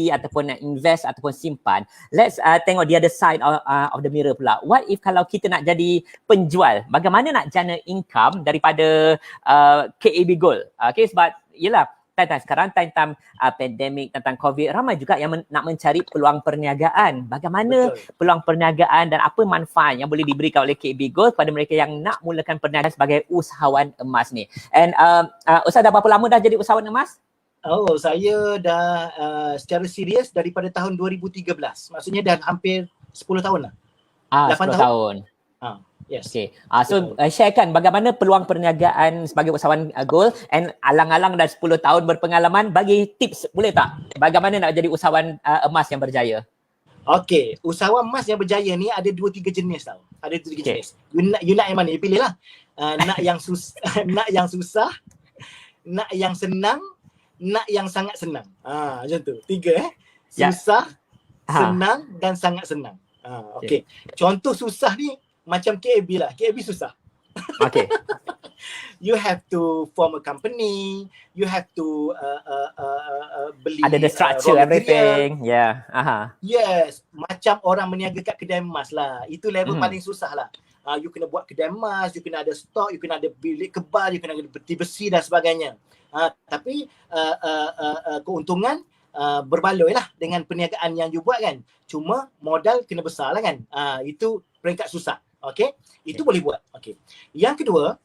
ataupun invest ataupun simpan. Let's tengok the other side of the mirror pula. What if kalau kita nak jadi penjual, bagaimana nak jana income daripada KAB Gold? Okay, sebab yelah sekarang time pandemik, tentang COVID, ramai juga yang nak mencari peluang perniagaan. Bagaimana peluang perniagaan dan apa manfaat yang boleh diberikan oleh KAB Gold kepada mereka yang nak mulakan perniagaan sebagai usahawan emas ni? And Ustaz dah berapa lama dah jadi usahawan emas? Oh, saya dah secara serius daripada tahun 2013. Maksudnya dah hampir 10 tahun lah. 10 tahun. Yes. Okay. So sharekan bagaimana peluang perniagaan sebagai usahawan gold, and alang-alang dah 10 tahun berpengalaman, bagi tips boleh tak? Bagaimana nak jadi usahawan emas yang berjaya? Okay, usahawan emas yang berjaya ni ada 2-3 jenis tau. Ada 2-3 jenis. You nak yang mana? You pilih lah. Nak yang susah, nak yang senang, nak yang sangat senang. Macam tu. 3 Susah, senang dan sangat senang. Okay. Contoh susah ni macam KAB lah. KAB susah. Okay. You have to form a company. You have to beli. Ada the structure, everything. Yeah. Yes. Macam orang meniaga kat kedai emas lah. Itu level paling susah lah. You kena buat kedai emas, you kena ada stok, you kena ada bilik kebal, you kena ada peti besi dan sebagainya. Tapi keuntungan berbaloi lah dengan perniagaan yang you buat kan. Cuma modal kena besar lah kan. Itu peringkat susah. Okay, itu boleh buat. Okay. Yang kedua,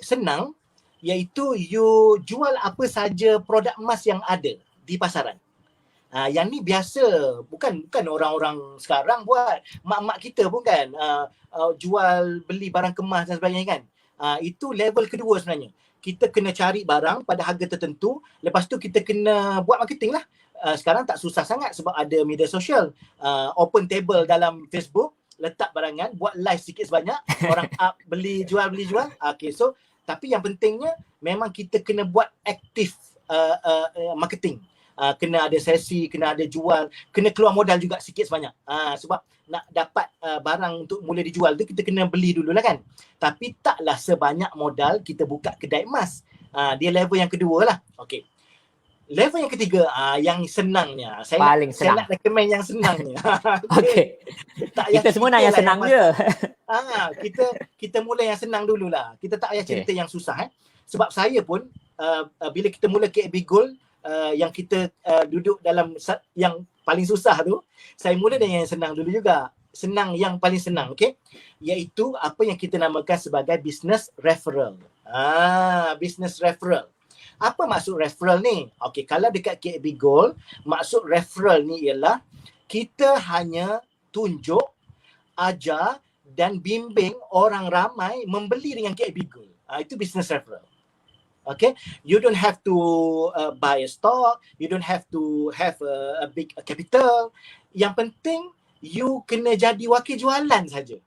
senang, iaitu you jual apa saja produk emas yang ada di pasaran. Yang ni biasa, bukan orang-orang sekarang buat. Mak-mak kita pun kan jual beli barang kemas dan sebagainya kan. Itu level kedua sebenarnya. Kita kena cari barang pada harga tertentu, lepas tu kita kena buat marketing lah. Sekarang tak susah sangat sebab ada media sosial. Open table dalam Facebook, letak barangan, buat live sikit sebanyak, orang up, beli jual. Okay, so tapi yang pentingnya memang kita kena buat aktif marketing. Kena ada sesi, kena ada jual, kena keluar modal juga sikit sebanyak. Sebab nak dapat barang untuk mula dijual tu kita kena beli dulu lah kan. Tapi taklah sebanyak modal kita buka kedai emas. Dia level yang kedua lah. Okay. Level yang ketiga, yang senangnya. Saya nak recommend yang senangnya. Okay. Kita semua nak yang senang je. Kita mula yang senang dululah. Kita tak payah cerita yang susah. Sebab saya pun, bila kita mula KAB Gold, yang kita duduk dalam yang paling susah tu, saya mula dengan yang senang dulu juga. Senang, yang paling senang, okay? Iaitu apa yang kita namakan sebagai business referral. Business referral. Apa maksud referral ni? Okay, kalau dekat KAB Gold, maksud referral ni ialah kita hanya tunjuk, ajar dan bimbing orang ramai membeli dengan KAB Gold. Itu business referral. Okay, you don't have to buy a stock, you don't have to have a big capital. Yang penting you kena jadi wakil jualan saja.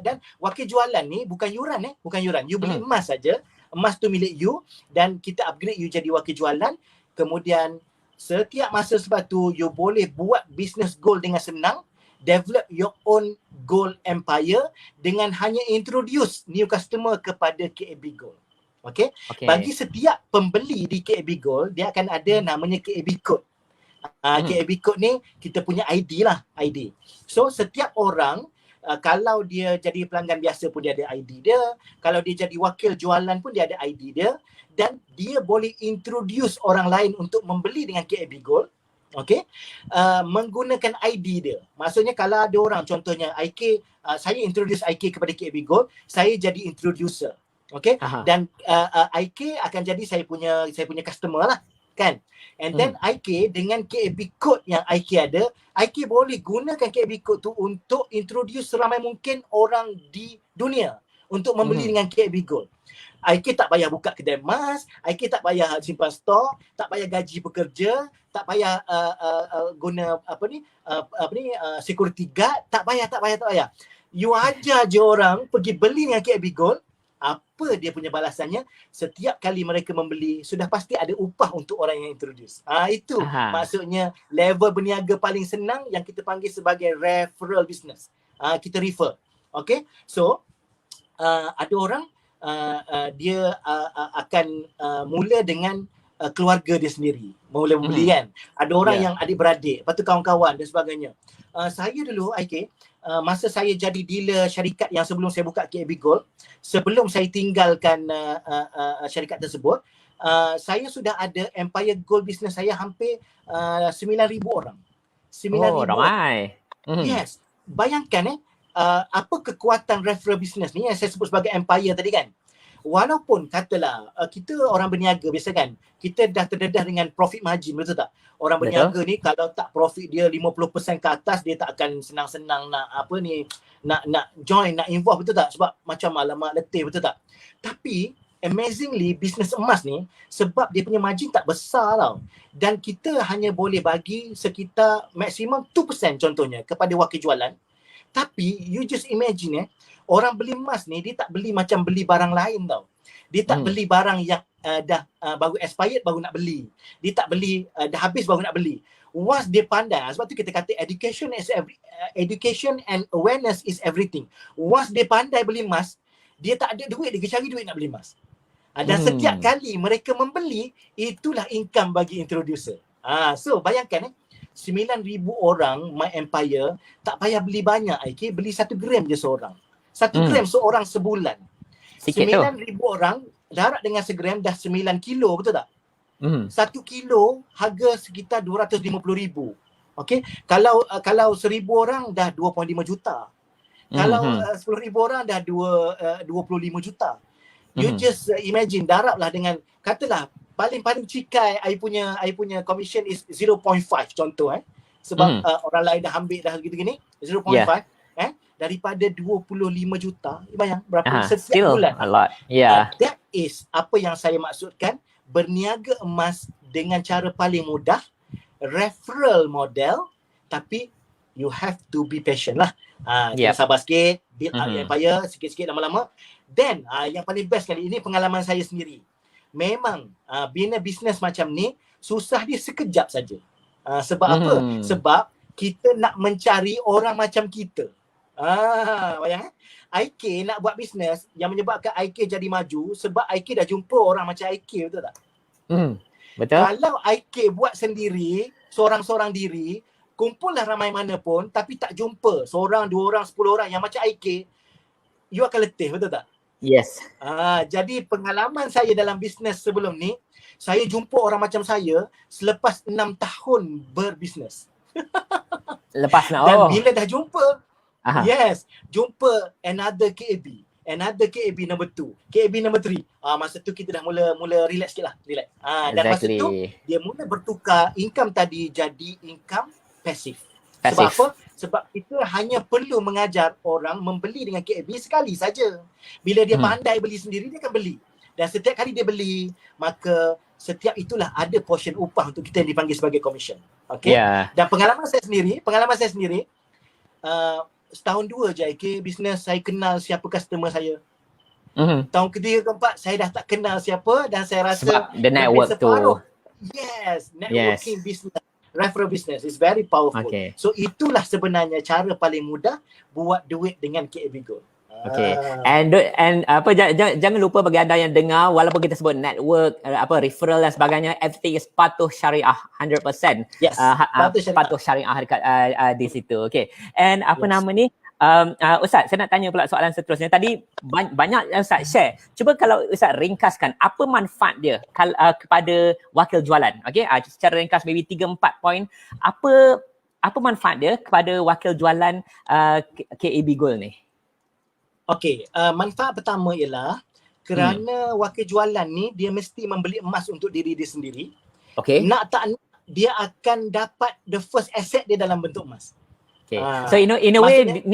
Dan wakil jualan ni bukan yuran bukan yuran. You beli emas saja. Emas tu milik you dan kita upgrade you jadi wakil jualan. Kemudian setiap masa sebab tu you boleh buat business gold dengan senang, develop your own gold empire dengan hanya introduce new customer kepada KAB Gold. Okay? Bagi setiap pembeli di KAB Gold, dia akan ada namanya KAB Code. KAB Code ni kita punya ID lah, ID. So setiap orang kalau dia jadi pelanggan biasa pun dia ada ID dia, kalau dia jadi wakil jualan pun dia ada ID dia, dan dia boleh introduce orang lain untuk membeli dengan KAB Gold. Okay, menggunakan ID dia. Maksudnya kalau ada orang, contohnya IK, saya introduce IK kepada KAB Gold, saya jadi introducer. Okay, dan IK akan jadi saya punya customer lah kan. And then IK dengan KAB Code yang IK ada, IK boleh gunakan KAB Code tu untuk introduce seramai mungkin orang di dunia untuk membeli dengan KAB Gold. IK tak payah buka kedai emas, IK tak payah simpan stok, tak payah gaji pekerja, tak payah guna security guard, tak payah. You ajar je orang pergi beli dengan KAB Gold. Apa dia punya balasannya? Setiap kali mereka membeli, sudah pasti ada upah untuk orang yang introduce. Itu maksudnya level berniaga paling senang yang kita panggil sebagai referral business. Kita refer. Okay, so ada orang dia akan mula dengan keluarga dia sendiri mula membeli kan. Ada orang yang adik-beradik, lepas tu kawan-kawan dan sebagainya. Saya dulu IK, masa saya jadi dealer syarikat yang sebelum saya buka KAB Gold, sebelum saya tinggalkan syarikat tersebut, saya sudah ada Empire Gold business saya hampir 9,000 orang. 9,000 ramai. Yes. Bayangkan apa kekuatan referral business ni yang saya sebut sebagai Empire tadi kan. Walaupun katalah kita orang berniaga biasa kan, kita dah terdedah dengan profit margin, betul tak? Orang berniaga ni kalau tak profit dia 50% ke atas, dia tak akan senang-senang nak nak join, nak involve, betul tak? Sebab macam alamak letih, betul tak? Tapi amazingly business emas ni, sebab dia punya margin tak besar tau, dan kita hanya boleh bagi sekitar maksimum 2% contohnya kepada wakil jualan. Tapi you just imagine orang beli emas ni, dia tak beli macam beli barang lain tau. Dia tak beli barang yang dah baru expired baru nak beli. Dia tak beli dah habis baru nak beli. Once dia pandai, sebab tu kita kata education and awareness is everything. Once dia pandai beli emas, dia tak ada duit, dia cari duit nak beli emas. Dan setiap kali mereka membeli, itulah income bagi introducer. So bayangkan 9,000 orang My Empire tak payah beli banyak, beli 1 gram je seorang. 1 gram seorang sebulan. 9,000 orang darab dengan segram dah 9 kilo, betul tak? 1 kilo harga sekitar 250,000. Okey, kalau 1,000 orang dah 2.5 juta. Kalau 10,000 orang dah 25 juta. You just imagine, darablah dengan, katalah paling cikai I punya commission is 0.5 contoh sebab orang lain dah ambil dah gitu-gini 0.5 daripada 25 juta, bayang berapa setiap bulan. A lot. That is apa yang saya maksudkan, berniaga emas dengan cara paling mudah, referral model, tapi you have to be patient lah. Sabar sikit, build up empire sikit-sikit lama-lama. Then yang paling best kali ini pengalaman saya sendiri. Memang bina bisnes macam ni susah dia sekejap saja. Sebab apa? Sebab kita nak mencari orang macam kita. Bayang IK nak buat bisnes yang menyebabkan IK jadi maju sebab IK dah jumpa orang macam IK, betul tak? Betul. Kalau IK buat sendiri, seorang-seorang diri, kumpullah ramai mana pun tapi tak jumpa seorang, 2 orang, 10 orang yang macam IK, you akan letih, betul tak? Yes. Jadi pengalaman saya dalam bisnes sebelum ni, saya jumpa orang macam saya selepas 6 tahun berbisnes. Lepas nak Dan bila dah jumpa, jumpa another KAB number 2, KAB number 3. Masa tu kita dah mula relax sikit lah, relax. Dan masa tu dia mula bertukar income tadi jadi income pasif. Sebab apa? Sebab kita hanya perlu mengajar orang membeli dengan KAB sekali saja. Bila dia pandai beli sendiri, dia akan beli. Dan setiap kali dia beli, maka setiap itulah ada portion upah untuk kita yang dipanggil sebagai commission. Okay? Dan pengalaman saya sendiri, setahun 2 je bisnes saya kenal siapa customer saya. Tahun ketiga keempat saya dah tak kenal siapa, dan saya rasa sebab the network tu. Networking business, referral business is very powerful. So itulah sebenarnya cara paling mudah buat duit dengan KAB Gold. And apa, jangan lupa bagi anda yang dengar, walaupun kita sebut network, referral dan sebagainya, everything is patuh syariah 100%. Patuh syariah dekat di situ. And apa nama ni? Ustaz, saya nak tanya pula soalan seterusnya. Tadi banyak yang Ustaz share. Cuba kalau Ustaz ringkaskan, apa manfaat dia kepada wakil jualan? Secara ringkas maybe 3-4 poin. Apa manfaat dia kepada wakil jualan KAB Gold ni? Manfaat pertama ialah kerana wakil jualan ni dia mesti membeli emas untuk diri dia sendiri. Nak tak nak, dia akan dapat the first asset dia dalam bentuk emas. So in a way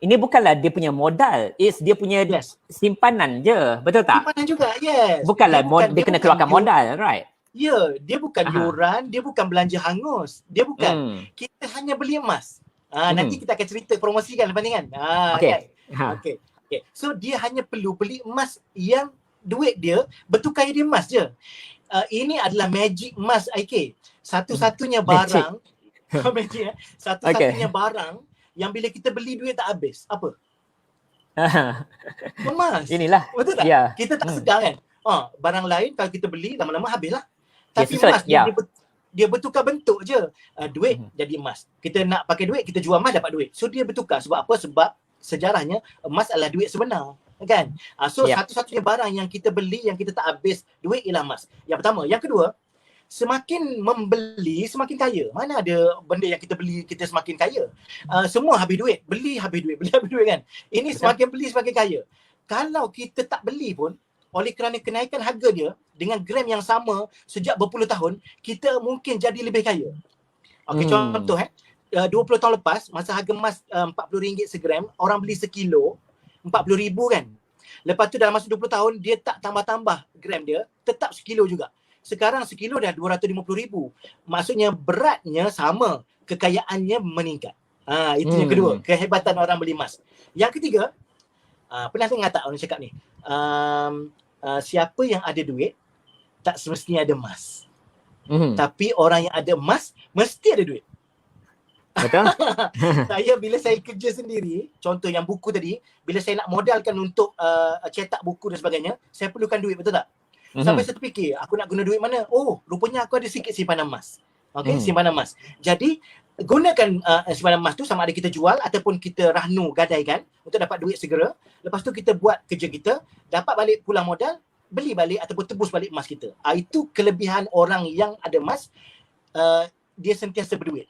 ini bukanlah dia punya modal, dia punya simpanan je, betul tak? Simpanan juga, yes. Bukanlah dia kena keluarkan modal, right? Dia bukan yuran, dia bukan belanja hangus. Dia bukan. Kita hanya beli emas. Nanti kita akan cerita promosikan lepas ni kan. So dia hanya perlu beli emas yang duit dia bertukar jadi emas je. Ini adalah magic emas IK. Satu-satunya barang satu-satunya barang yang bila kita beli duit tak habis. Apa? Emas. Inilah. Betul tak? Kita tak sedar kan? Barang lain kalau kita beli lama-lama habis lah. Tapi Yes, emas ya. dia bertukar bentuk je. Duit jadi emas. Kita nak pakai duit, kita jual emas dapat duit. So dia bertukar. Sebab apa? Sebab sejarahnya emas adalah duit sebenar. Kan? So Yep. satu-satunya barang yang kita beli yang kita tak habis duit ialah emas. Yang pertama. Yang kedua, semakin membeli semakin kaya. Mana ada benda yang kita beli kita semakin kaya. Semua habis duit, beli habis duit kan. Ini Betul. semakin beli semakin kaya. Kalau kita tak beli pun, oleh kerana kenaikan harga dia dengan gram yang sama sejak berpuluh tahun, kita mungkin jadi lebih kaya. Okey, contoh 20 tahun lepas masa harga emas RM40 segram, orang beli sekilo RM40,000 kan. Lepas tu dalam masa 20 tahun dia tak tambah-tambah gram dia, tetap sekilo juga. Sekarang sekilo dah RM250,000. Maksudnya beratnya sama, kekayaannya meningkat. Itu yang kedua, kehebatan orang beli emas. Yang ketiga, pernah dengar tak orang cakap ni? Siapa yang ada duit tak semestinya ada emas. Tapi orang yang ada emas mesti ada duit. Betul? Bila saya kerja sendiri, contoh yang buku tadi, bila saya nak modalkan untuk cetak buku dan sebagainya, saya perlukan duit, betul tak? Sampai saya terfikir, aku nak guna duit mana? Oh, rupanya aku ada sikit simpanan emas. Okey, simpanan emas. Jadi, gunakan simpanan emas tu sama ada kita jual ataupun kita rahnu gadaikan untuk dapat duit segera. Lepas tu kita buat kerja kita, dapat balik pulang modal, beli balik ataupun tebus balik emas kita. Itu kelebihan orang yang ada emas, dia sentiasa berduit.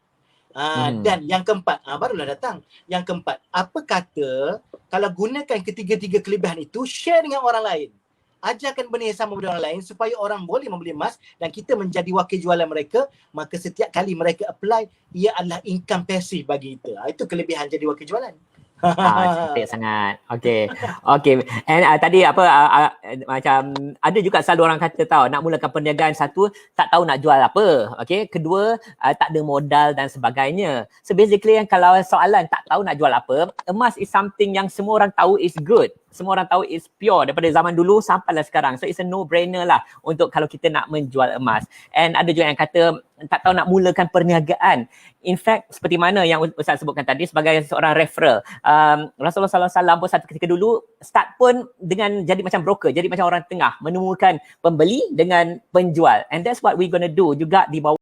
Dan yang keempat, barulah datang. Yang keempat, apa kata kalau gunakan ketiga-tiga kelebihan itu, share dengan orang lain. Ajarkan benda yang sama kepada orang lain supaya orang boleh membeli emas dan kita menjadi wakil jualan mereka, maka setiap kali mereka apply, ia adalah income passive bagi kita. Itu kelebihan jadi wakil jualan. Cantik sangat. Okay. And tadi macam ada juga selalu orang kata tahu nak mulakan perniagaan, satu tak tahu nak jual apa. Okay. Kedua tak ada modal dan sebagainya. So basically kalau soalan tak tahu nak jual apa, emas is something yang semua orang tahu is good. Semua orang tahu is pure daripada zaman dulu sampailah sekarang. So it's a no-brainer lah untuk kalau kita nak menjual emas. And ada juga yang kata tak tahu nak mulakan perniagaan. In fact, seperti mana yang Ustaz sebutkan tadi sebagai seorang referral. Rasulullah SAW pun satu ketika dulu start pun dengan jadi macam broker, jadi macam orang tengah, menemukan pembeli dengan penjual. And that's what we're gonna do juga di bawah